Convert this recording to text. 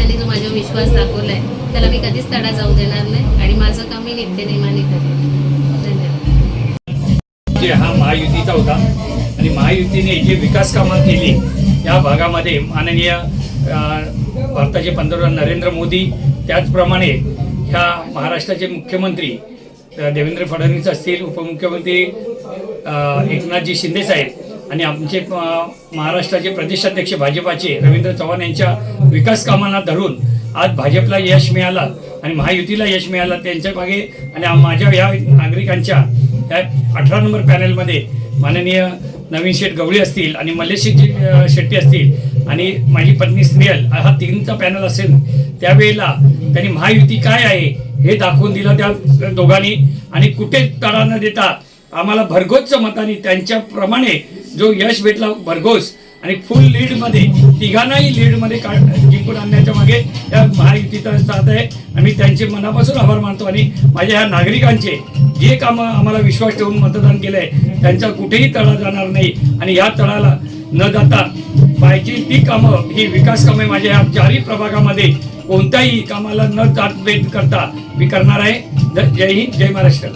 पक्षाने जो माझ्यावर विश्वास दाखवलाय त्याला मी कधीच तडा जाऊ देणार नाही आणि माझं काम मी नित्यनेमाने करेन. धन्यवाद. हा महायुतीचा होता आणि महायुतीने जे विकास कामं केली या भागामध्ये माननीय भारताचे पंतप्रधान नरेंद्र मोदी, त्याचप्रमाणे ह्या महाराष्ट्राचे मुख्यमंत्री देवेंद्र फडणवीस असतील, उपमुख्यमंत्री एकनाथजी शिंदेसाहेब आणि आमचे महाराष्ट्राचे प्रदेशाध्यक्ष भाजपाचे रवींद्र चव्हाण यांच्या विकास कामांना धरून आज भाजपला यश मिळालं आणि महायुतीला यश मिळालं. त्यांच्या मागे आणि माझ्या या नागरिकांच्या या 18 नंबर पॅनलमध्ये माननीय नवीन शेठ गवळी असतील आणि मल्लेश शेट्टी असतील आणि माझी पत्नी स्नेहल, हा तीनचा पॅनल असेल. त्यावेळेला त्यांनी महायुती काय आहे हे दाखवून दिलं त्या दोघांनी आणि कुठे तडा न देता आम्हाला भरघोसच्या मताने त्यांच्याप्रमाणे जो यश भेटला भरघोस आणि फुल लीडमध्ये तिघांनाही लीडमध्ये जिंकून आणण्याच्या मागे या महायुतीचा साथ आहे. आम्ही त्यांचे मनापासून आभार मानतो आणि माझ्या ह्या नागरिकांचे जे कामं आम्हाला विश्वास ठेवून मतदान केलं आहे त्यांचा कुठेही तडा जाणार नाही आणि या तळाला न जाता पाहिजे ती कामं, ही विकास कामे माझ्या ह्या 4ही प्रभागामध्ये कोणत्याही कामाला न जात भेद करता मी करणार आहे. जय हिंद, जय महाराष्ट्र.